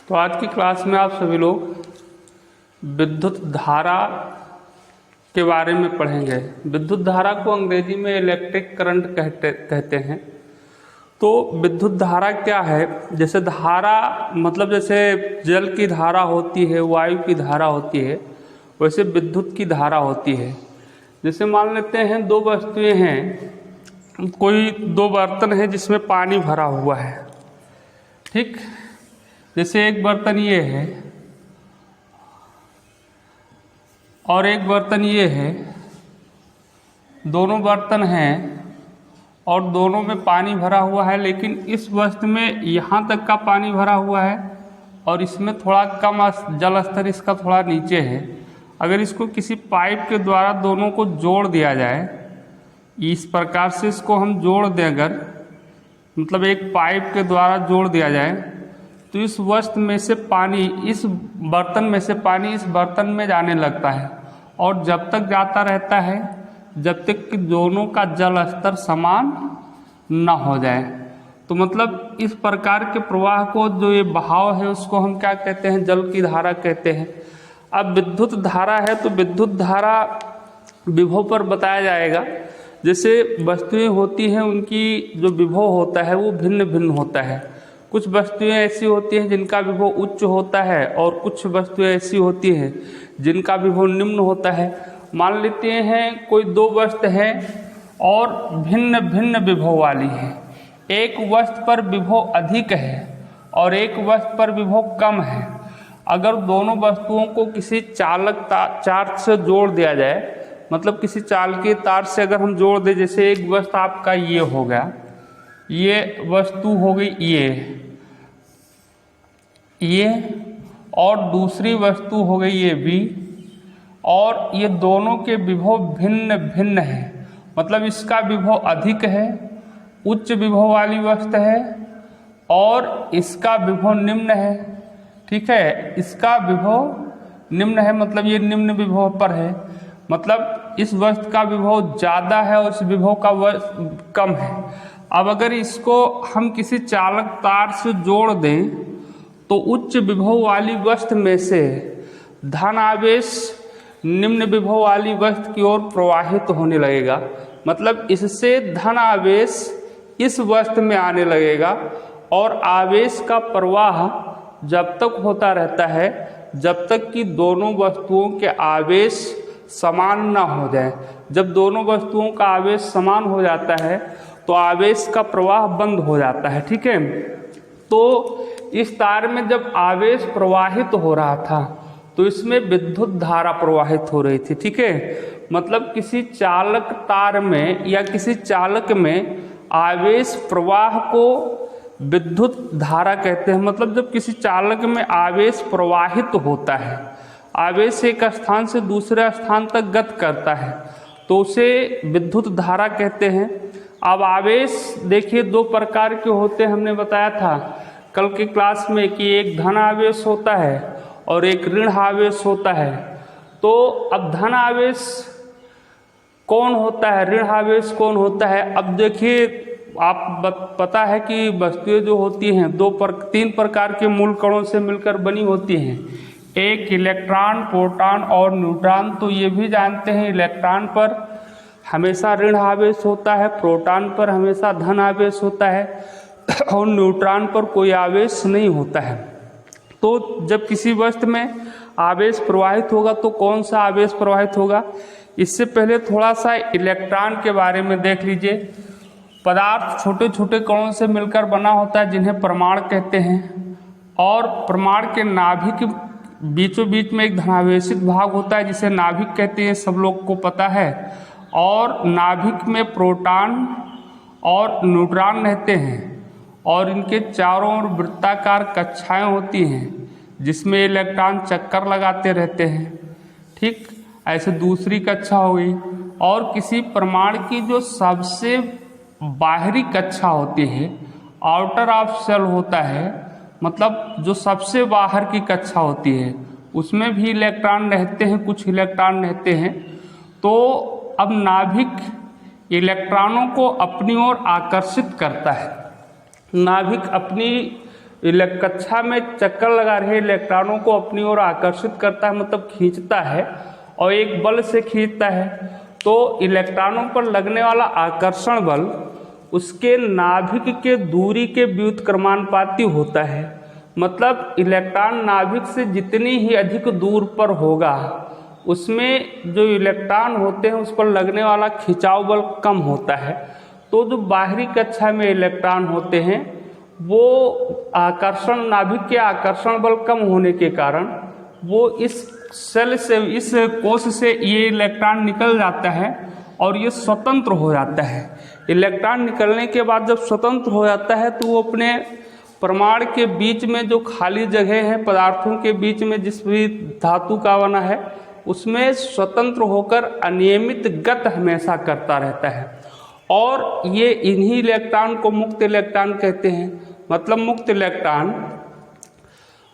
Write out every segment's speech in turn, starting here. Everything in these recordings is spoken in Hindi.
तो आज की क्लास में आप सभी लोग विद्युत धारा के बारे में पढ़ेंगे। विद्युत धारा को अंग्रेजी में इलेक्ट्रिक करंट कहते हैं। तो विद्युत धारा क्या है? जैसे धारा मतलब जैसे जल की धारा होती है, वायु की धारा होती है, वैसे विद्युत की धारा होती है। जैसे मान लेते हैं दो वस्तुएं हैं, कोई दो बर्तन है जिसमें पानी भरा हुआ है, ठीक। जैसे एक बर्तन ये है और एक बर्तन ये है, दोनों बर्तन हैं और दोनों में पानी भरा हुआ है, लेकिन इस वस्तु में यहाँ तक का पानी भरा हुआ है और इसमें थोड़ा कम जल स्तर इसका थोड़ा नीचे है। अगर इसको किसी पाइप के द्वारा दोनों को जोड़ दिया जाए, इस प्रकार से इसको हम जोड़ दें, अगर मतलब एक पाइप के द्वारा जोड़ दिया जाए, तो इस वस्तु में से पानी, इस बर्तन में से पानी इस बर्तन में जाने लगता है और जब तक जाता रहता है जब तक कि दोनों का जल स्तर समान न हो जाए। तो मतलब इस प्रकार के प्रवाह को, जो ये बहाव है, उसको हम क्या कहते हैं? जल की धारा कहते हैं। अब विद्युत धारा है तो विद्युत धारा विभव पर बताया जाएगा। जैसे वस्तुएं होती हैं, उनकी जो विभव होता है वो भिन्न भिन्न होता है। कुछ वस्तुएं ऐसी होती हैं जिनका विभव उच्च होता है और कुछ वस्तुएं ऐसी होती हैं जिनका विभव निम्न होता है। मान लेते हैं कोई दो वस्तु हैं और भिन्न भिन्न विभव वाली है। एक वस्तु पर विभव अधिक है और एक वस्तु पर विभव कम है। अगर दोनों वस्तुओं को किसी चालक तार से जोड़ दिया जाए, मतलब किसी चालकीय तार से अगर हम जोड़ दें, जैसे एक वस्तु आपका ये हो गया, ये वस्तु हो गई ये और दूसरी वस्तु हो गई ये भी, और ये दोनों के विभव भिन्न भिन्न है। मतलब इसका विभव अधिक है, उच्च विभव वाली वस्तु है, और इसका विभव निम्न है, ठीक है। इसका विभव निम्न है, मतलब ये निम्न विभव पर है। मतलब इस वस्तु का विभव ज़्यादा है और इस विभव का कम है। अब अगर इसको हम किसी चालक तार से जोड़ दें तो उच्च विभव वाली वस्तु में से धन आवेश निम्न विभव वाली वस्तु की ओर प्रवाहित होने लगेगा। मतलब इससे धन आवेश इस वस्तु में आने लगेगा और आवेश का प्रवाह जब तक होता रहता है जब तक कि दोनों वस्तुओं के आवेश समान ना हो जाए। जब दोनों वस्तुओं का आवेश समान हो जाता है तो आवेश का प्रवाह बंद हो जाता है, ठीक है। तो इस तार में जब आवेश प्रवाहित हो रहा था तो इसमें विद्युत धारा प्रवाहित हो रही थी, ठीक है। मतलब किसी चालक तार में या किसी चालक में आवेश प्रवाह को विद्युत धारा कहते हैं। मतलब जब किसी चालक में आवेश प्रवाहित होता है, आवेश एक स्थान से दूसरे स्थान तक गति करता है, तो उसे विद्युत धारा कहते हैं। अब आवेश देखिए दो प्रकार के होते हैं, हमने बताया था कल की क्लास में कि एक धन आवेश होता है और एक ऋण आवेश होता है। तो अब धन आवेश कौन होता है, ऋण आवेश कौन होता है? अब देखिए, आप पता है कि वस्तुएं जो होती हैं तीन प्रकार के मूल कणों से मिलकर बनी होती हैं। एक इलेक्ट्रॉन, प्रोटॉन और न्यूट्रॉन। तो ये भी जानते हैं इलेक्ट्रॉन पर हमेशा ऋण आवेश होता है, प्रोटॉन पर हमेशा धन आवेश होता है और न्यूट्रॉन पर कोई आवेश नहीं होता है। तो जब किसी वस्तु में आवेश प्रवाहित होगा तो कौन सा आवेश प्रवाहित होगा? इससे पहले थोड़ा सा इलेक्ट्रॉन के बारे में देख लीजिए। पदार्थ छोटे छोटे कणों से मिलकर बना होता है जिन्हें परमाणु कहते हैं, और परमाणु के नाभिक बीचों बीच में एक धनावेशित भाग होता है जिसे नाभिक कहते हैं, सब लोग को पता है। और नाभिक में प्रोटॉन और न्यूट्रॉन रहते हैं और इनके चारों ओर वृत्ताकार कक्षाएं होती हैं जिसमें इलेक्ट्रॉन चक्कर लगाते रहते हैं, ठीक। ऐसे दूसरी कक्षा हो गई। और किसी परमाणु की जो सबसे बाहरी कक्षा होती है, आउटर ऑफ सेल होता है, मतलब जो सबसे बाहर की कक्षा होती है, उसमें भी इलेक्ट्रॉन रहते हैं, कुछ इलेक्ट्रॉन रहते हैं। तो अब नाभिक इलेक्ट्रॉनों को अपनी ओर आकर्षित करता है। नाभिक अपनी कक्षा में चक्कर लगा रहे इलेक्ट्रॉनों को अपनी ओर आकर्षित करता है, मतलब खींचता है, और एक बल से खींचता है, तो इलेक्ट्रॉनों पर लगने वाला आकर्षण बल उसके नाभिक के दूरी के व्युत्क्रमानुपाती होता है। मतलब इलेक्ट्रॉन नाभिक से जितनी ही अधिक दूर पर होगा उसमें जो इलेक्ट्रॉन होते हैं उस पर लगने वाला खिंचाव बल कम होता है। तो जो बाहरी कक्षा में इलेक्ट्रॉन होते हैं वो आकर्षण, नाभिक के आकर्षण बल कम होने के कारण वो इस सेल से, इस कोश से ये इलेक्ट्रॉन निकल जाता है और ये स्वतंत्र हो जाता है। इलेक्ट्रॉन निकलने के बाद जब स्वतंत्र हो जाता है तो वो अपने परमाणु के बीच में जो खाली जगह है पदार्थों के बीच में, जिस भी धातु का बना है, उसमें स्वतंत्र होकर अनियमित गति हमेशा करता रहता है। और ये इन्हीं इलेक्ट्रॉन को मुक्त इलेक्ट्रॉन कहते हैं। मतलब मुक्त इलेक्ट्रॉन,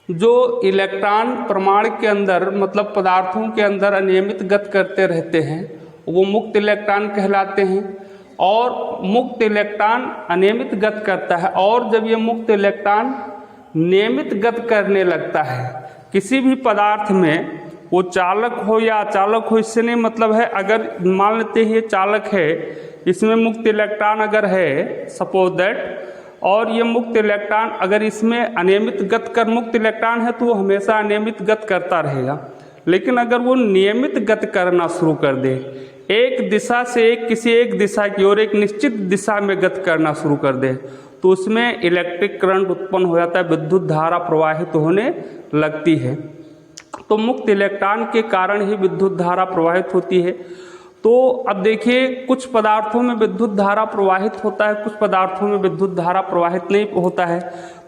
जो इलेक्ट्रॉन परमाणु के अंदर, मतलब पदार्थों के अंदर अनियमित गति करते रहते हैं, वो मुक्त इलेक्ट्रॉन कहलाते हैं। और मुक्त इलेक्ट्रॉन अनियमित गति करता है, और जब ये मुक्त इलेक्ट्रॉन नियमित गति करने लगता है किसी भी पदार्थ में, वो चालक हो या अचालक हो, इससे नहीं मतलब है। अगर मान लेते हैं ये चालक है, इसमें मुक्त इलेक्ट्रॉन अगर है सपोज दैट, और ये मुक्त इलेक्ट्रॉन अगर इसमें अनियमित गति कर, मुक्त इलेक्ट्रॉन है तो वो हमेशा अनियमित गति करता रहेगा। लेकिन अगर वो नियमित गति करना शुरू कर दे, एक दिशा से किसी एक दिशा की ओर एक निश्चित दिशा में गति करना शुरू कर दे, तो उसमें इलेक्ट्रिक करंट उत्पन्न हो जाता है, विद्युत धारा प्रवाहित होने लगती है। तो मुक्त इलेक्ट्रॉन के कारण ही विद्युत धारा प्रवाहित होती है। तो अब देखिए, कुछ पदार्थों में विद्युत धारा प्रवाहित होता है, कुछ पदार्थों में विद्युत धारा प्रवाहित नहीं होता है।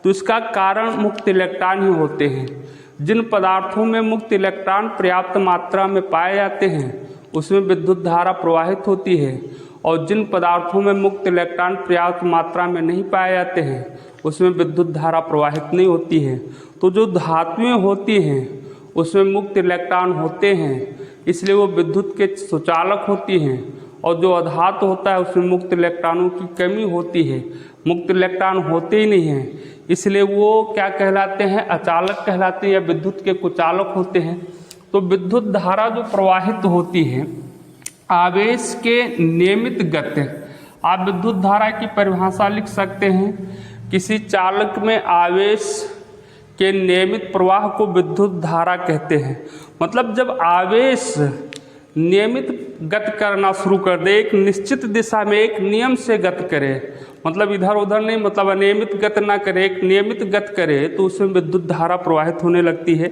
तो इसका कारण मुक्त इलेक्ट्रॉन ही होते हैं। जिन पदार्थों में मुक्त इलेक्ट्रॉन पर्याप्त मात्रा में पाए जाते हैं उसमें विद्युत धारा प्रवाहित होती है, और जिन पदार्थों में मुक्त इलेक्ट्रॉन पर्याप्त मात्रा में नहीं पाए जाते हैं उसमें विद्युत धारा प्रवाहित नहीं होती है। तो जो धातुएं होती हैं उसमें मुक्त इलेक्ट्रॉन होते हैं, इसलिए वो विद्युत के सुचालक होती हैं। और जो अधातु होता है उसमें मुक्त इलेक्ट्रॉनों की कमी होती है, मुक्त इलेक्ट्रॉन होते ही नहीं हैं, इसलिए वो क्या कहलाते हैं, अचालक कहलाते हैं या विद्युत के कुचालक होते हैं। तो विद्युत धारा जो प्रवाहित होती है आवेश के नियमित गति, आप विद्युत धारा की परिभाषा लिख सकते हैं, किसी चालक में आवेश के नियमित प्रवाह को विद्युत धारा कहते हैं। मतलब जब आवेश नियमित गति करना शुरू कर दे, एक निश्चित दिशा में एक नियम से गति करे, मतलब इधर उधर नहीं, मतलब अनियमित गति ना करे, एक नियमित गति करे, तो उसमें विद्युत धारा प्रवाहित होने लगती है।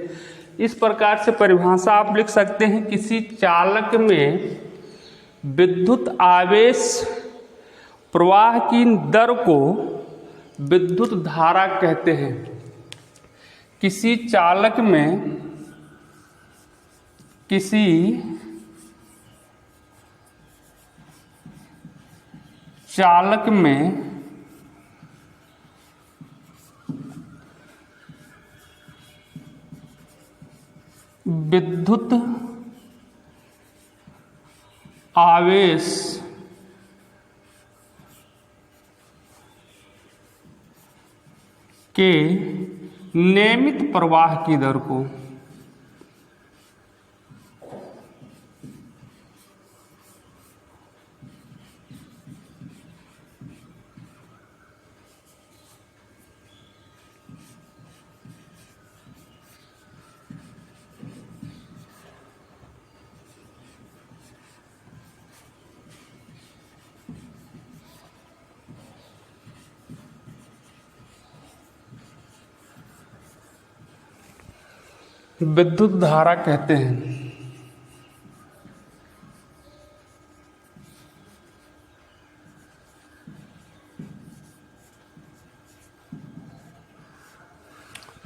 इस प्रकार से परिभाषा आप लिख सकते हैं, किसी चालक में विद्युत आवेश प्रवाह की दर को विद्युत धारा कहते हैं। किसी चालक में, किसी चालक में विद्युत आवेश के नियमित प्रवाह की दर को विद्युत धारा कहते हैं।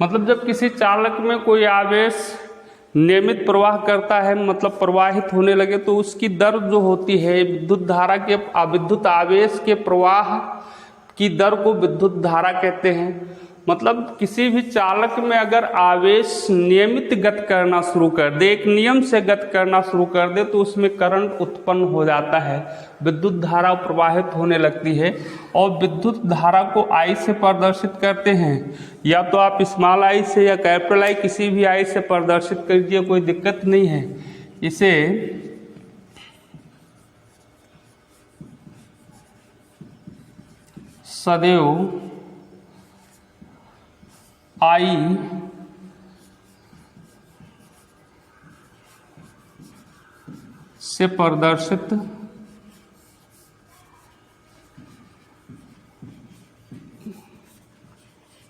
मतलब जब किसी चालक में कोई आवेश नियमित प्रवाह करता है, मतलब प्रवाहित होने लगे, तो उसकी दर जो होती है विद्युत धारा के, विद्युत आवेश के प्रवाह की दर को विद्युत धारा कहते हैं। मतलब किसी भी चालक में अगर आवेश नियमित गति करना शुरू कर दे, एक नियम से गति करना शुरू कर दे, तो उसमें करंट उत्पन्न हो जाता है, विद्युत धारा प्रवाहित होने लगती है। और विद्युत धारा को आई से प्रदर्शित करते हैं, या तो आप स्मॉल आई से या कैपिटल आई किसी भी आई से प्रदर्शित कीजिए, कोई दिक्कत नहीं है। इसे सदैव आई से प्रदर्शित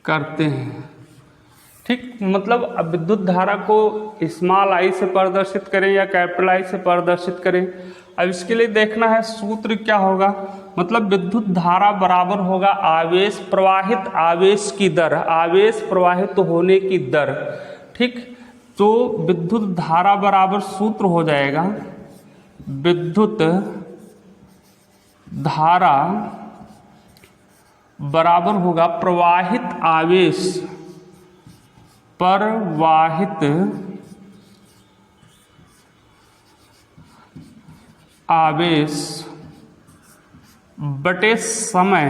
करते हैं। ठीक, मतलब अब विद्युत धारा को स्मॉल आई से प्रदर्शित करें या कैपिटल आई से प्रदर्शित करें। अब इसके लिए देखना है सूत्र क्या होगा। मतलब विद्युत धारा बराबर होगा आवेश प्रवाहित आवेश की दर, आवेश प्रवाहित होने की दर। ठीक, तो विद्युत धारा बराबर सूत्र हो जाएगा विद्युत धारा बराबर होगा प्रवाहित आवेश, प्रवाहित आवेश बटे समय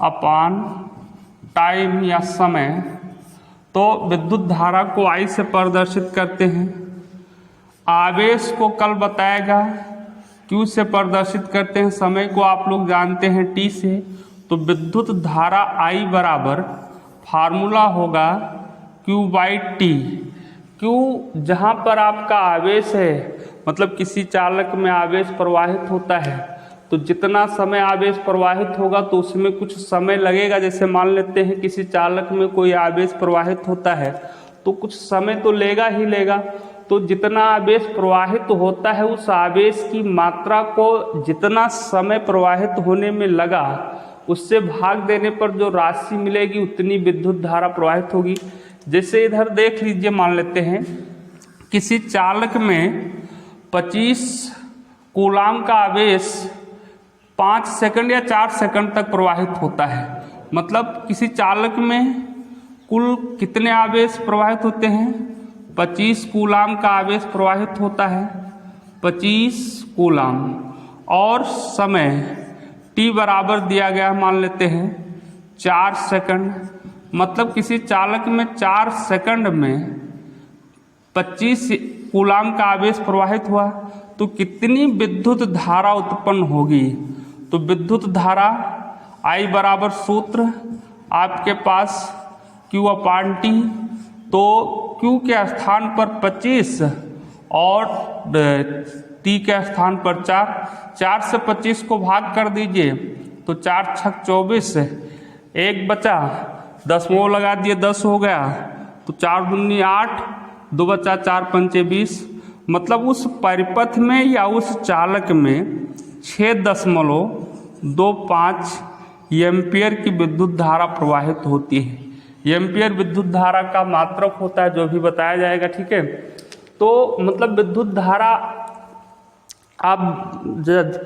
अपान टाइम या समय। तो विद्युत धारा को आई से प्रदर्शित करते हैं, आवेश को कल बताएगा क्यू से प्रदर्शित करते हैं, समय को आप लोग जानते हैं टी से। तो विद्युत धारा आई बराबर फार्मूला होगा क्यू बाई टी। क्यू जहाँ पर आपका आवेश है, मतलब किसी चालक में आवेश प्रवाहित होता है, तो जितना समय आवेश प्रवाहित होगा तो उसमें कुछ समय लगेगा। जैसे मान लेते हैं किसी चालक में कोई आवेश प्रवाहित होता है तो कुछ समय तो लेगा ही लेगा। तो जितना आवेश प्रवाहित होता है उस आवेश की मात्रा को जितना समय प्रवाहित होने में लगा उससे भाग देने पर जो राशि मिलेगी उतनी विद्युत धारा प्रवाहित होगी। जैसे इधर देख लीजिए, मान लेते हैं किसी चालक में 25 कूलाम का आवेश 5 सेकंड या 4 सेकंड तक प्रवाहित होता है। मतलब किसी चालक में कुल कितने आवेश प्रवाहित होते हैं? 25 कूलाम का आवेश प्रवाहित होता है, 25 कूलाम। और समय t बराबर दिया गया, मान लेते हैं 4 सेकंड। मतलब किसी चालक में 4 सेकंड में 25 कूलाम का आवेश प्रवाहित हुआ तो कितनी विद्युत धारा उत्पन्न होगी? तो विद्युत धारा I बराबर सूत्र आपके पास Q अपान टी। तो Q के स्थान पर 25 और T के स्थान पर 4 से 25 को भाग कर दीजिए तो 4 छक 24, एक बचा, दसवां लगा दिए 10 हो गया, तो 4 दूनी 8, 2 बचा 4 पंचे 20। मतलब उस परिपथ में या उस चालक में 6.25 एम्पियर की विद्युत धारा प्रवाहित होती है। एम्पियर विद्युत धारा का मात्रक होता है, जो भी बताया जाएगा। ठीक है, तो मतलब विद्युत धारा आप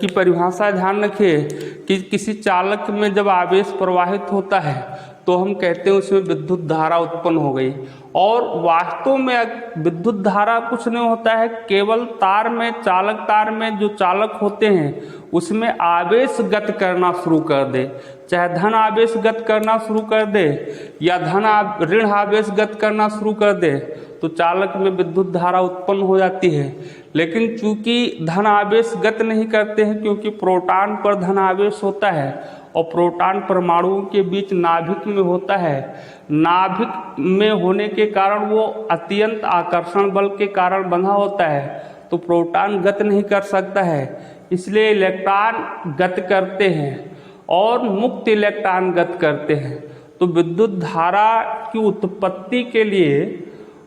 की परिभाषा ध्यान रखिए कि किसी चालक में जब आवेश प्रवाहित होता है तो हम कहते हैं उसमें विद्युत धारा उत्पन्न हो गई। और वास्तव में विद्युत धारा कुछ नहीं होता है, केवल तार में, चालक तार में जो चालक होते हैं उसमें आवेश गति करना शुरू कर दे, चाहे धन आवेश गति करना शुरू कर दे या ऋण आवेश गति करना शुरू कर दे, तो चालक में विद्युत धारा उत्पन्न हो जाती है। लेकिन चूंकि धन आवेश गति नहीं करते हैं, क्योंकि प्रोटॉन पर धन आवेश होता है और प्रोटॉन परमाणुओं के बीच नाभिक में होता है। नाभिक में होने के कारण वो अत्यंत आकर्षण बल के कारण बंधा होता है, तो प्रोटॉन गति नहीं कर सकता है। इसलिए इलेक्ट्रॉन गति करते हैं और मुक्त इलेक्ट्रॉन गति करते हैं। तो विद्युत धारा की उत्पत्ति के लिए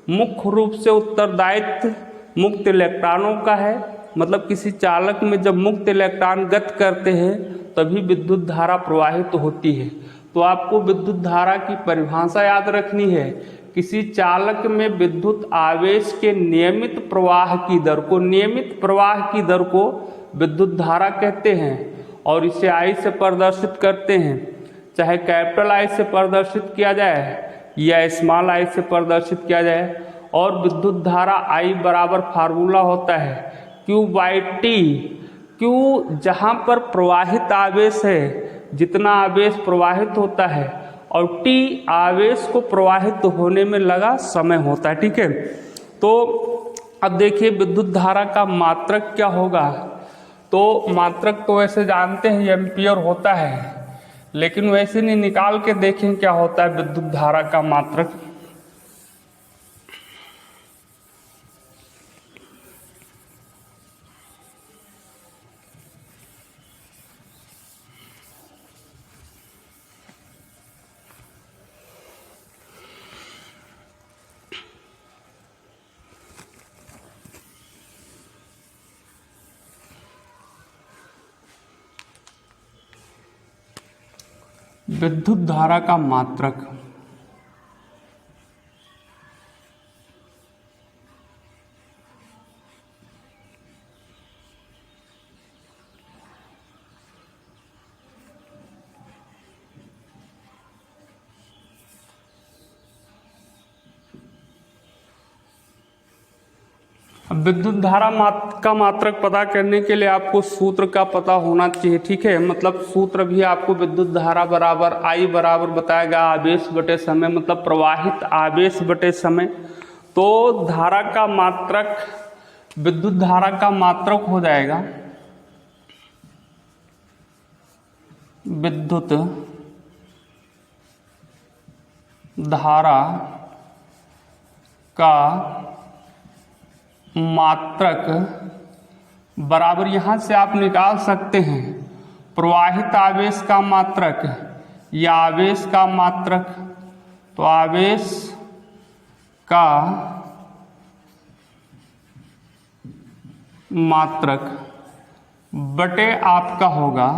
मुख्य रूप से उत्तरदायित्व मुक्त इलेक्ट्रॉनों का है। मतलब किसी चालक में जब मुक्त इलेक्ट्रॉन गति करते हैं तभी विद्युत धारा प्रवाहित होती है। तो आपको विद्युत धारा की परिभाषा याद रखनी है। किसी चालक में विद्युत आवेश के नियमित प्रवाह की दर को, नियमित प्रवाह की दर को विद्युत धारा कहते हैं और इसे I से प्रदर्शित करते हैं। चाहे कैपिटल आई से प्रदर्शित किया जाए या स्मॉल आई से प्रदर्शित किया जाए। और विद्युत धारा आई बराबर फार्मूला होता है Q/T। Q जहाँ पर प्रवाहित आवेश है, जितना आवेश प्रवाहित होता है, और T आवेश को प्रवाहित होने में लगा समय होता है। ठीक है, तो अब देखिए विद्युत धारा का मात्रक क्या होगा। तो मात्रक तो वैसे जानते हैं एम्पियर होता है, लेकिन वैसे नहीं, निकाल के देखें क्या होता है विद्युत धारा का मात्रक। विद्युत धारा का मात्रक विद्युत धारा का मात्रक पता करने के लिए आपको सूत्र का पता होना चाहिए। ठीक है, मतलब सूत्र भी आपको विद्युत धारा बराबर आई बराबर बताएगा आवेश बटे समय, मतलब प्रवाहित आवेश बटे समय। तो धारा का मात्रक, विद्युत धारा का मात्रक हो जाएगा विद्युत धारा का मात्रक बराबर, यहाँ से आप निकाल सकते हैं प्रवाहित आवेश का मात्रक या आवेश का मात्रक। तो आवेश का मात्रक बटे आपका होगा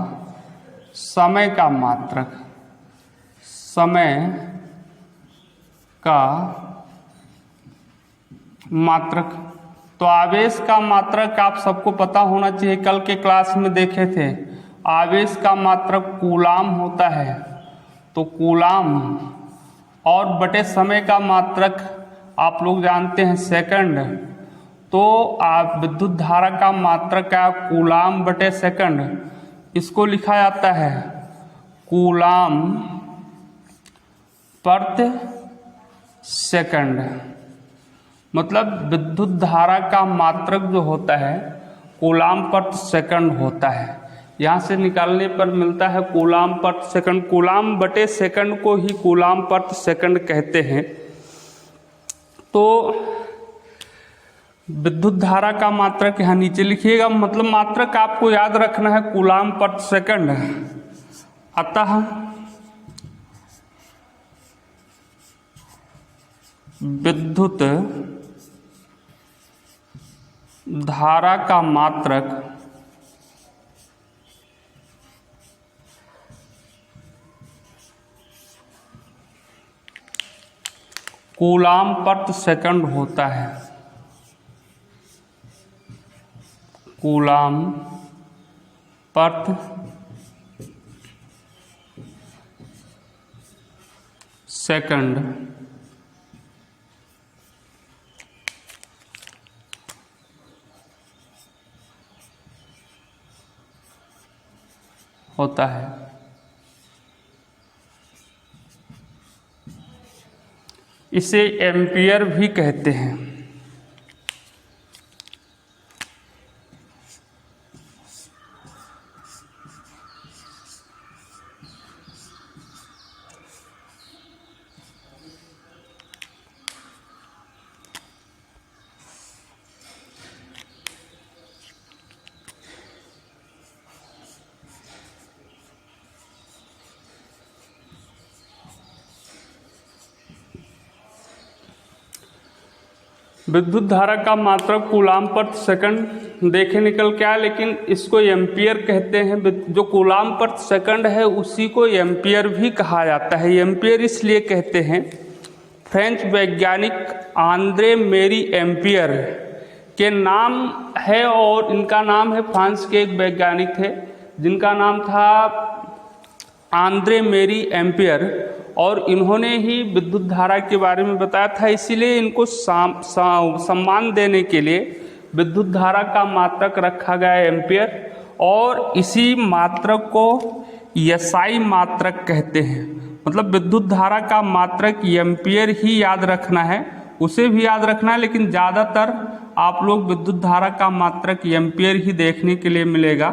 समय का मात्रक, समय का मात्रक। तो आवेश का मात्रक आप सबको पता होना चाहिए, कल के क्लास में देखे थे। आवेश का मात्रक कूलाम होता है, तो कूलाम, और बटे समय का मात्रक आप लोग जानते हैं सेकंड। तो आप विद्युत धारा का मात्रक क्या, कूलाम बटे सेकंड। इसको लिखा जाता है कूलाम प्रति सेकंड। मतलब विद्युत धारा का मात्रक जो होता है कूलाम प्रति सेकंड होता है। यहाँ से निकालने पर मिलता है कूलाम प्रति सेकंड। कूलाम बटे सेकंड को ही कूलाम प्रति सेकंड कहते हैं। तो विद्युत धारा का मात्रक यहाँ नीचे लिखिएगा, मतलब मात्रक आपको याद रखना है कूलाम प्रति सेकंड। अतः विद्युत धारा का मात्रक कूलाम प्रति सेकंड होता है। कूलाम प्रति सेकंड होता है। इसे एम्पियर भी कहते हैं। विद्युत धारा का मात्रक कूलाम प्रति सेकंड देखे निकल के आया, लेकिन इसको एम्पियर कहते हैं। जो कूलाम प्रति सेकंड है उसी को एम्पियर भी कहा जाता है। एम्पियर इसलिए कहते हैं, फ्रेंच वैज्ञानिक आंद्रे मेरी एम्पियर के नाम है, और इनका नाम है, फ्रांस के एक वैज्ञानिक थे जिनका नाम था आंद्रे मेरी एम्पियर, और इन्होंने ही विद्युत धारा के बारे में बताया था, इसीलिए इनको सम्मान देने के लिए विद्युत धारा का मात्रक रखा गया है एम्पियर, और इसी मात्रक को एसआई मात्रक कहते हैं। मतलब विद्युत धारा का मात्रक एम्पियर ही याद रखना है, उसे भी याद रखना है, लेकिन ज़्यादातर आप लोग विद्युत धारा का मात्रक एम्पियर ही देखने के लिए मिलेगा,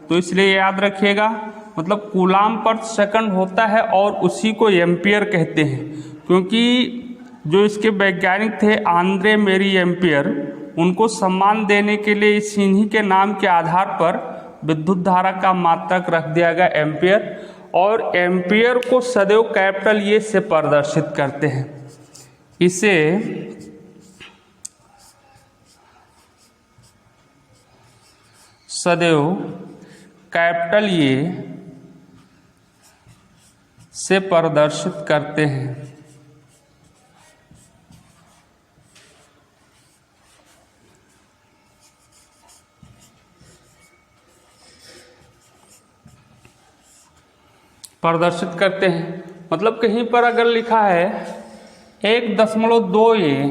तो इसलिए याद रखिएगा। मतलब कूलाम पर सेकंड होता है और उसी को एम्पियर कहते हैं, क्योंकि जो इसके वैज्ञानिक थे आंद्रे मेरी एम्पियर, उनको सम्मान देने के लिए इन्हीं के नाम के आधार पर विद्युत धारा का मात्रक रख दिया गया एम्पियर, और एम्पियर को सदैव कैपिटल ए से प्रदर्शित करते हैं। इसे सदैव कैपिटल ए से प्रदर्शित करते हैं। प्रदर्शित करते हैं मतलब कहीं पर अगर लिखा है 1.2 ए,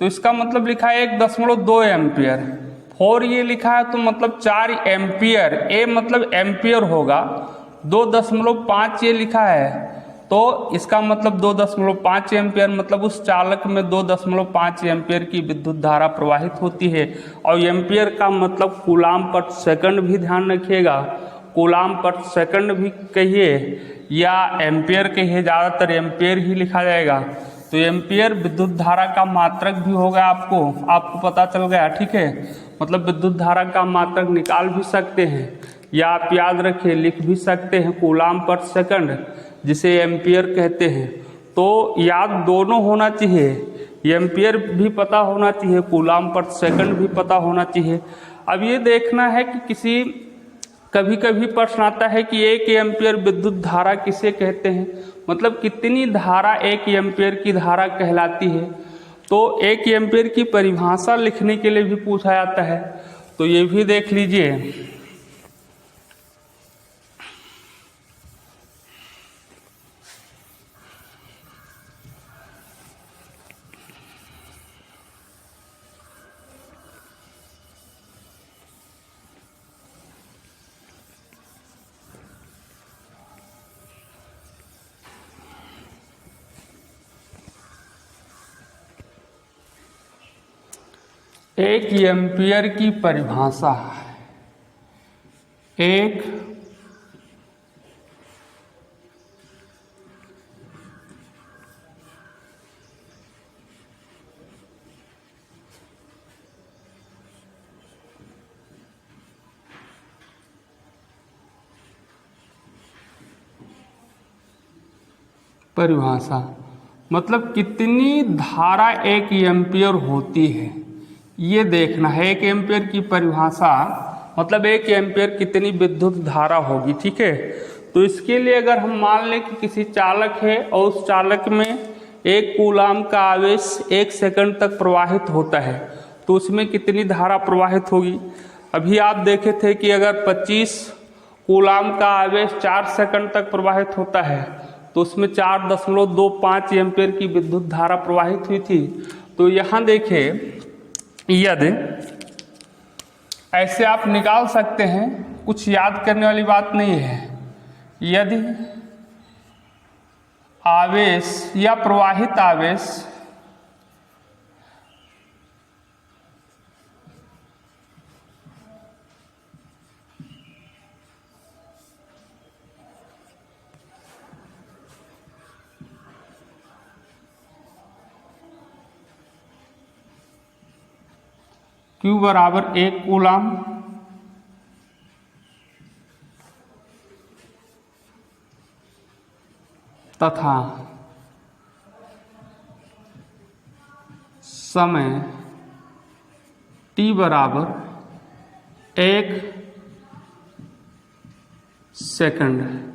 तो इसका मतलब लिखा है 1.2 एम्पियर। 4 ये लिखा है तो मतलब 4 एम्पियर, ए मतलब एम्पियर होगा। 2.5 ये लिखा है तो इसका मतलब 2.5 एम्पियर, मतलब उस चालक में 2.5 एम्पियर की विद्युत धारा प्रवाहित होती है। और एम्पियर का मतलब कूलाम पर सेकंड भी ध्यान रखिएगा, कूलाम पर सेकंड भी कहिए या एम्पियर कहिए, ज़्यादातर एम्पियर ही लिखा जाएगा। तो एम्पियर विद्युत धारा का मात्रक भी होगा, आपको पता चल गया, ठीक है। मतलब विद्युत धारा का मात्रक निकाल भी सकते हैं या आप याद रखिए लिख भी सकते हैं, कूलाम पर सेकंड जिसे एम्पियर कहते हैं। तो याद दोनों होना चाहिए, एम्पियर भी पता होना चाहिए, कूलाम पर सेकंड भी पता होना चाहिए। अब ये देखना है कि कभी कभी प्रश्न आता है कि 1 एम्पियर विद्युत धारा किसे कहते हैं, मतलब कितनी धारा 1 एम्पियर की धारा कहलाती है। तो 1 एम्पियर की परिभाषा लिखने के लिए भी पूछा जाता है, तो ये भी देख लीजिए। एक एम्पियर की परिभाषा, एक परिभाषा मतलब कितनी धारा 1 एम्पियर होती है, ये देखना है। 1 एम्पियर की परिभाषा मतलब 1 एम्पियर कितनी विद्युत धारा होगी, ठीक है। तो इसके लिए अगर हम मान लें कि किसी चालक है और उस चालक में 1 कूलाम का आवेश 1 सेकंड तक प्रवाहित होता है, तो उसमें कितनी धारा प्रवाहित होगी। अभी आप देखे थे कि अगर 25 कूलाम का आवेश 4 सेकंड तक प्रवाहित होता है तो उसमें 4.25 एम्पियर की विद्युत धारा प्रवाहित हुई थी। तो यहाँ देखें, यदि ऐसे आप निकाल सकते हैं, कुछ याद करने वाली बात नहीं है। यदि आवेश या प्रवाहित आवेश Q बराबर 1 कूलाम तथा समय T बराबर 1 सेकंड।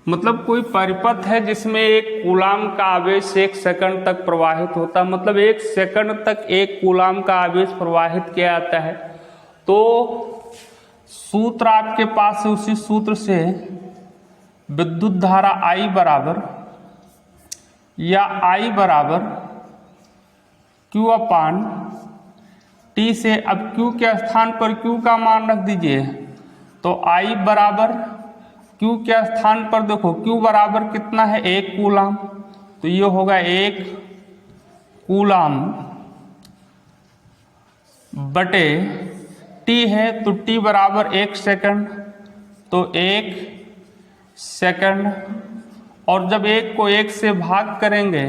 मतलब कोई परिपथ है जिसमें 1 कूलाम का आवेश 1 सेकंड तक प्रवाहित होता है, मतलब 1 सेकंड तक 1 कूलाम का आवेश प्रवाहित किया जाता है। तो सूत्र आपके पास है, उसी सूत्र से विद्युत धारा I बराबर या I बराबर Q अपान T से, अब Q के स्थान पर Q का मान रख दीजिए, तो I बराबर Q के स्थान पर देखो Q बराबर कितना है, 1 कूलाम, तो ये होगा 1 कूलाम बटे T है, तो T बराबर 1 सेकंड, तो 1 सेकंड, और जब 1 को 1 से भाग करेंगे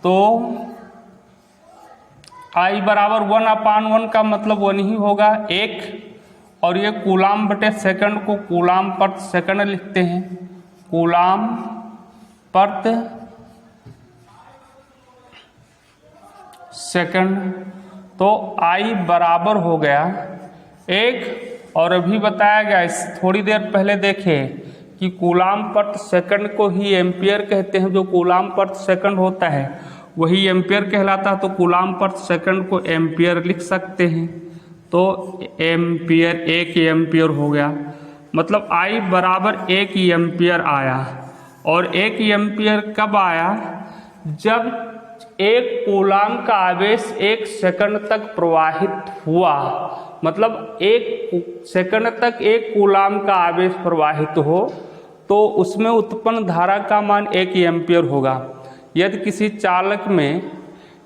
तो I बराबर 1 अपान 1 का मतलब 1 ही होगा, 1, और ये कूलाम बटे सेकंड को कूलाम पर सेकंड लिखते हैं, कूलाम पर सेकंड, तो I बराबर हो गया 1, और अभी बताया गया थोड़ी देर पहले देखे कि कूलाम पर सेकंड को ही एम्पियर कहते हैं, जो कूलाम पर सेकंड होता है वही एम्पियर कहलाता है, तो कूलाम पर सेकंड को एम्पियर लिख सकते हैं, तो एम्पियर 1 एम्पियर हो गया, मतलब I बराबर 1 एम्पियर आया। और 1 एम्पियर कब आया, जब 1 कूलाम का आवेश 1 सेकंड तक प्रवाहित हुआ, मतलब 1 सेकंड तक 1 कूलाम का आवेश प्रवाहित हो तो उसमें उत्पन्न धारा का मान 1 एम्पियर होगा। यदि किसी चालक में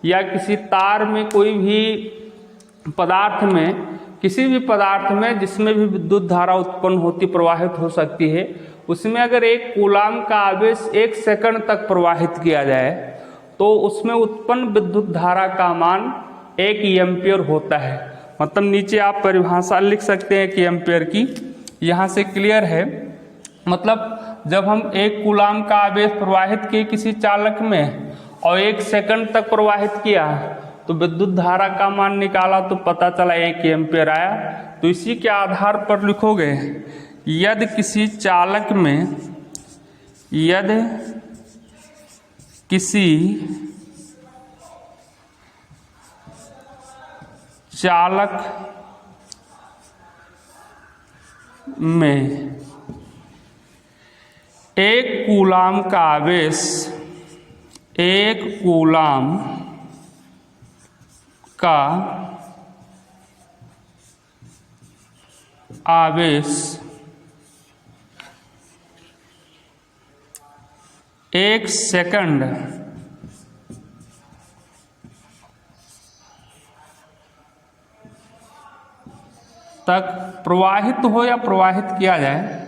या किसी तार में, कोई भी पदार्थ में, किसी भी पदार्थ में जिसमें भी विद्युत धारा उत्पन्न होती, प्रवाहित हो सकती है, उसमें अगर 1 कूलाम का आवेश 1 सेकंड तक प्रवाहित किया जाए तो उसमें उत्पन्न विद्युत धारा का मान 1 एम्पियर होता है। मतलब नीचे आप परिभाषा लिख सकते हैं कि एम्पियर की, यहाँ से क्लियर है। मतलब जब हम 1 कूलाम का आवेश प्रवाहित किए किसी चालक में और 1 सेकंड तक प्रवाहित किया तो विद्युत धारा का मान निकाला तो पता चला 1 एम्पियर आया। तो इसी के आधार पर लिखोगे, यदि किसी चालक में, यदि किसी चालक में 1 कूलाम का आवेश, 1 कूलाम का आवेश 1 सेकंड तक प्रवाहित हो या प्रवाहित किया जाए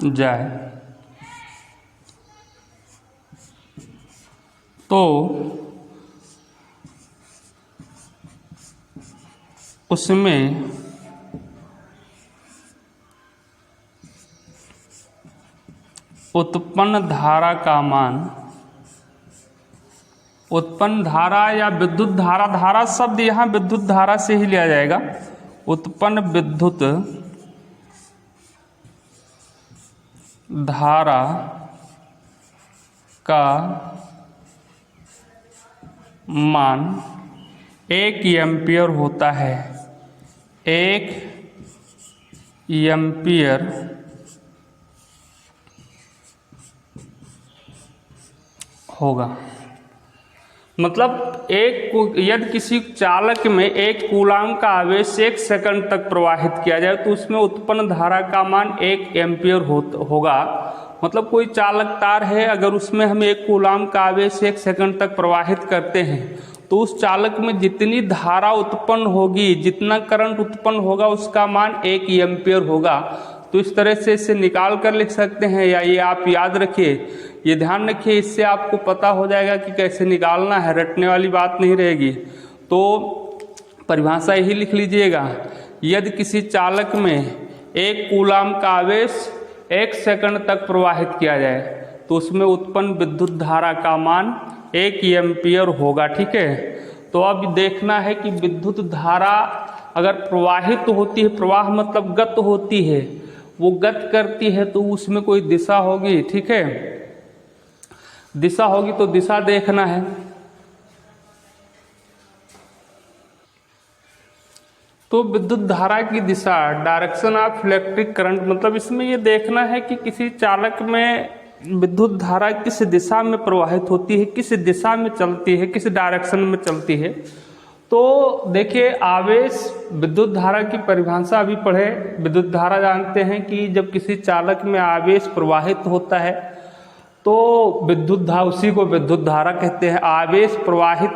जाए, तो उसमें उत्पन्न धारा का मान, उत्पन्न धारा या विद्युत धारा, धारा शब्द यहाँ विद्युत धारा से ही लिया जाएगा, उत्पन्न विद्युत धारा का मान 1 एम्पियर होता है, 1 एम्पियर होगा। मतलब यदि किसी चालक में 1 कूलाम का आवेश 1 सेकंड तक प्रवाहित किया जाए तो उसमें उत्पन्न धारा का मान 1 एम्पियर होगा। मतलब कोई चालक तार है, अगर उसमें हम 1 कूलाम का आवेश 1 सेकंड तक प्रवाहित करते हैं तो उस चालक में जितनी धारा उत्पन्न होगी, जितना करंट उत्पन्न होगा, उसका मान 1 एम्पियर होगा। तो इस तरह से इसे निकाल कर लिख सकते हैं, या ये आप याद रखिए, ये ध्यान रखिए, इससे आपको पता हो जाएगा कि कैसे निकालना है, रटने वाली बात नहीं रहेगी। तो परिभाषा यही लिख लीजिएगा, यदि किसी चालक में 1 कूलाम का आवेश 1 सेकंड तक प्रवाहित किया जाए तो उसमें उत्पन्न विद्युत धारा का मान 1 एम्पियर होगा। ठीक है, तो अब देखना है कि विद्युत धारा अगर प्रवाहित होती है, प्रवाह मतलब गत होती है, वो गत करती है तो उसमें कोई दिशा होगी, ठीक है, दिशा होगी तो दिशा देखना है। तो विद्युत धारा की दिशा, डायरेक्शन ऑफ इलेक्ट्रिक करंट, मतलब इसमें ये देखना है कि किसी चालक में विद्युत धारा किस दिशा में प्रवाहित होती है, किस दिशा में चलती है, किस डायरेक्शन में चलती है। तो देखिए आवेश, विद्युत धारा की परिभाषा अभी पढ़े। विद्युत धारा जानते हैं कि जब किसी चालक में आवेश प्रवाहित होता है तो विद्युत धारा, उसी को विद्युत धारा कहते हैं। आवेश प्रवाहित,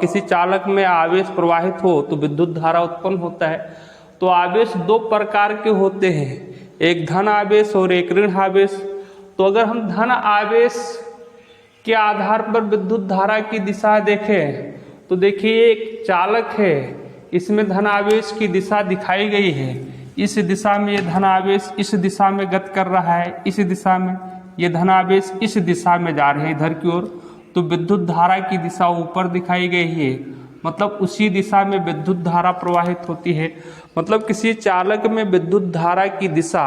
किसी चालक में आवेश प्रवाहित हो तो विद्युत धारा उत्पन्न होता है। तो आवेश दो प्रकार के होते हैं, एक धन आवेश और एक ऋण आवेश। तो अगर हम धन आवेश के आधार पर विद्युत धारा की दिशा देखें तो देखिए एक चालक है, इसमें धन आवेश की दिशा दिखाई गई है, इस दिशा में ये धन आवेश इस दिशा में गति कर रहा है, इस दिशा में ये धन आवेश इस दिशा में जा रहे हैं इधर की ओर। तो विद्युत धारा की दिशा ऊपर दिखाई गई है, मतलब उसी दिशा में विद्युत धारा प्रवाहित होती है। मतलब किसी चालक में विद्युत धारा की दिशा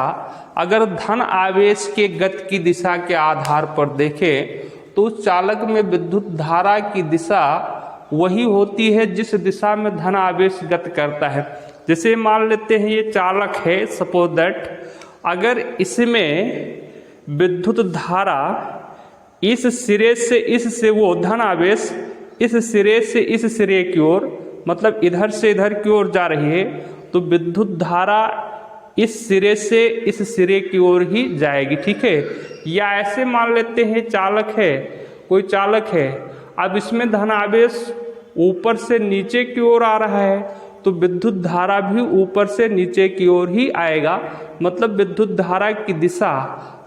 अगर धन आवेश के गति की दिशा के आधार पर देखें तो उस चालक में विद्युत धारा की दिशा वही होती है जिस दिशा में धन आवेश गति करता है। जैसे मान लेते हैं ये चालक है, सपोज दैट, अगर इसमें विद्युत धारा इस सिरे से इस से, वो धन आवेश इस सिरे से इस सिरे की ओर, मतलब इधर से इधर की ओर जा रही है, तो विद्युत धारा इस सिरे से इस सिरे की ओर ही जाएगी, ठीक है। या ऐसे मान लेते हैं चालक है, कोई चालक है, अब इसमें धन आवेश ऊपर से नीचे की ओर आ रहा है तो विद्युत धारा भी ऊपर से नीचे की ओर ही आएगा। मतलब विद्युत धारा की दिशा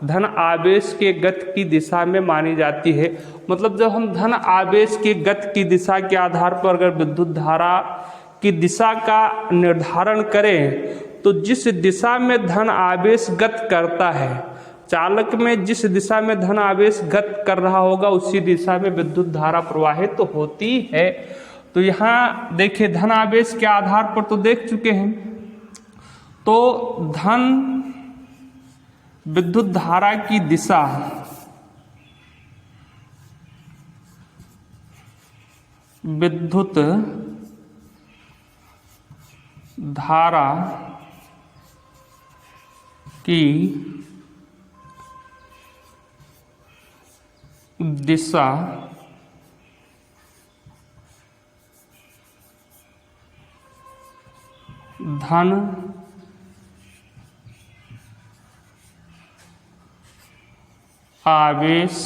धन आवेश के गति की दिशा में मानी जाती है। मतलब जब हम धन आवेश की गति की दिशा के आधार पर अगर विद्युत धारा की दिशा का निर्धारण करें तो जिस दिशा में धन आवेश गति करता है, चालक में जिस दिशा में धन आवेश गति कर रहा होगा उसी दिशा में विद्युत धारा प्रवाहित तो होती है। तो यहाँ देखिए धन आवेश के आधार पर तो देख चुके हैं। तो धन विद्युत धारा की दिशा विद्युत धारा की दिशा धन आवेश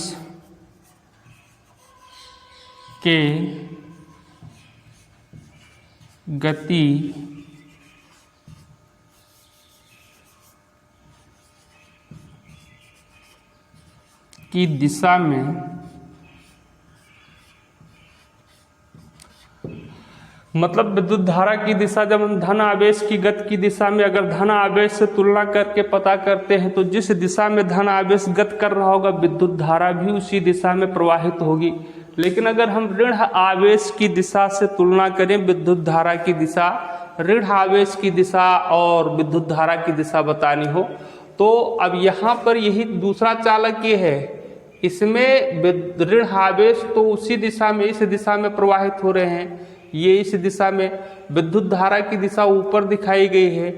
के गति की दिशा में, मतलब विद्युत धारा की दिशा जब हम धन आवेश की गति की दिशा में अगर धन आवेश से तुलना करके पता करते हैं तो जिस दिशा में धन आवेश गति कर रहा होगा विद्युत धारा भी उसी दिशा में प्रवाहित होगी। लेकिन अगर हम ऋण आवेश की दिशा से तुलना करें विद्युत धारा की दिशा, ऋण आवेश की दिशा और विद्युत धारा की दिशा बतानी हो तो अब यहाँ पर यही दूसरा चालक ये है, इसमें ऋण आवेश तो उसी दिशा में इस दिशा में प्रवाहित हो रहे हैं, ये इस दिशा में, विद्युत धारा की दिशा ऊपर दिखाई गई है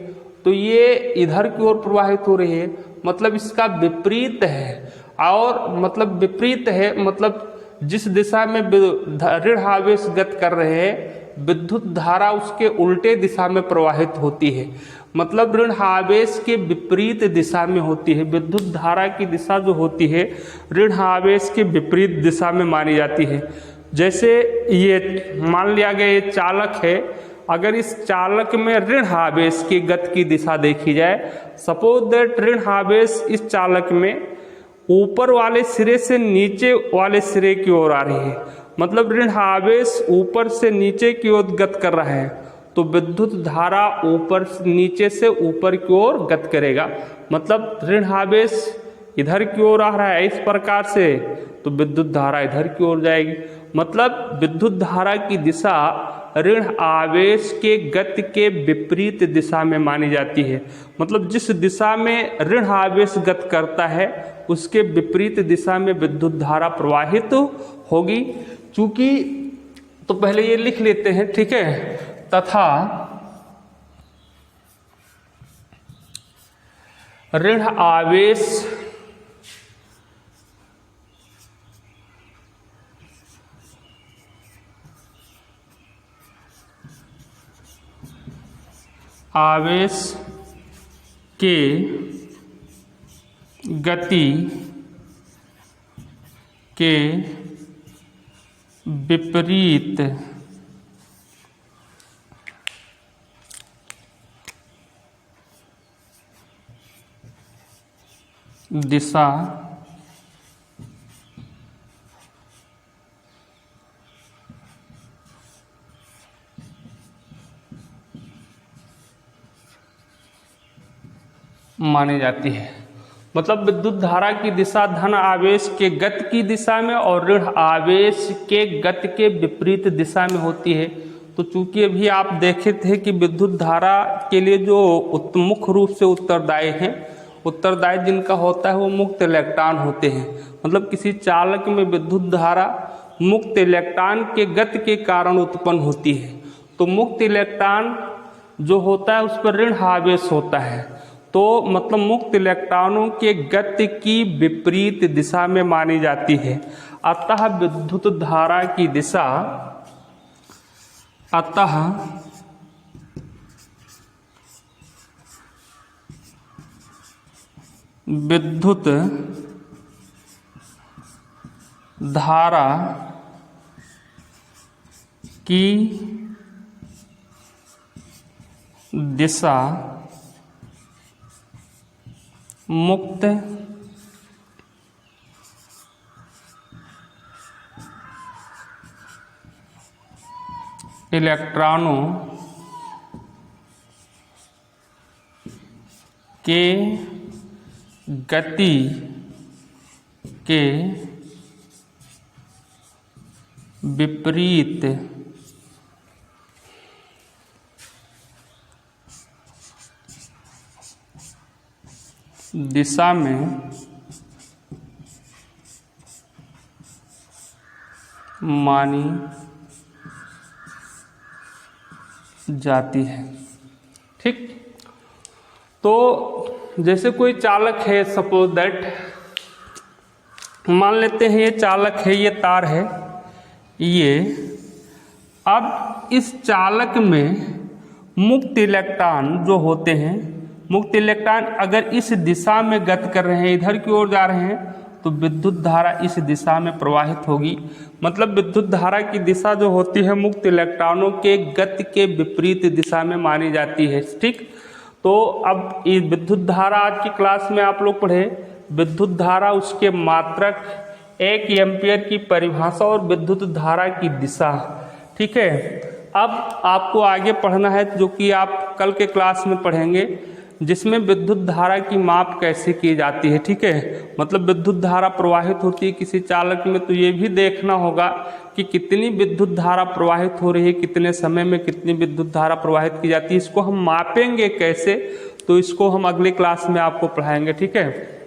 तो ये इधर की ओर प्रवाहित हो रही है, मतलब इसका विपरीत है। और मतलब विपरीत है मतलब जिस दिशा में ऋण आवेश गति कर रहे हैं विद्युत धारा उसके उल्टे दिशा में प्रवाहित होती है, मतलब ऋण आवेश के विपरीत दिशा में होती है। विद्युत धारा की दिशा जो होती है ऋण आवेश के विपरीत दिशा में मानी जाती है। जैसे ये मान लिया गया ये चालक है, अगर इस चालक में ऋण आवेश की गति की दिशा देखी जाए, सपोज दैट ऋण आवेश इस चालक में ऊपर वाले सिरे से नीचे वाले सिरे की ओर आ रही है, मतलब ऋण आवेश ऊपर से नीचे की ओर गति कर रहा है तो विद्युत धारा ऊपर नीचे से ऊपर की ओर गति करेगा। मतलब ऋण आवेश इधर की ओर आ रहा है इस प्रकार से तो विद्युत धारा इधर की ओर जाएगी। मतलब विद्युत धारा की दिशा ऋण आवेश के गति के विपरीत दिशा में मानी जाती है। मतलब जिस दिशा में ऋण आवेश गति करता है उसके विपरीत दिशा में विद्युत धारा प्रवाहित होगी। चूंकि तो पहले ये लिख लेते हैं, ठीक है। तथा ऋण आवेश के गति के विपरीत दिशा मानी जाती है। मतलब विद्युत धारा की दिशा धन आवेश के गति की दिशा में और ऋण आवेश के गति के विपरीत दिशा में होती है। तो चूंकि अभी आप देखे थे कि विद्युत धारा के लिए जो मुख्य रूप से उत्तरदायी हैं, उत्तरदायी जिनका होता है वो मुक्त इलेक्ट्रॉन होते हैं। मतलब किसी चालक में विद्युत धारा मुक्त इलेक्ट्रॉन के गति के कारण उत्पन्न होती है। तो मुक्त इलेक्ट्रॉन जो होता है उस पर ऋण आवेश होता है। तो मतलब मुक्त इलेक्ट्रॉनों के गति की विपरीत दिशा में मानी जाती है। अतः विद्युत धारा की दिशा विद्युत धारा की दिशा मुक्त इलेक्ट्रॉनों के गति के विपरीत दिशा में मानी जाती है। ठीक। तो जैसे कोई चालक है, सपोज दैट मान लेते हैं ये चालक है, ये तार है ये। अब इस चालक में मुक्त इलेक्ट्रॉन जो होते हैं, मुक्त इलेक्ट्रॉन अगर इस दिशा में गति कर रहे हैं, इधर की ओर जा रहे हैं, तो विद्युत धारा इस दिशा में प्रवाहित होगी। मतलब विद्युत धारा की दिशा जो होती है मुक्त इलेक्ट्रॉनों के गति के विपरीत दिशा में मानी जाती है। ठीक। तो अब ये विद्युत धारा आज की क्लास में आप लोग पढ़े, विद्युत धारा, उसके मात्रक, 1 एम्पियर की परिभाषा और विद्युत धारा की दिशा। ठीक है। अब आपको आगे पढ़ना है जो कि आप कल के क्लास में पढ़ेंगे, जिसमें विद्युत धारा की माप कैसे की जाती है। ठीक है। मतलब विद्युत धारा प्रवाहित होती है किसी चालक में, तो ये भी देखना होगा कि कितनी विद्युत धारा प्रवाहित हो रही है, कितने समय में कितनी विद्युत धारा प्रवाहित की जाती है। इसको हम मापेंगे कैसे, तो इसको हम अगली क्लास में आपको पढ़ाएंगे। ठीक है।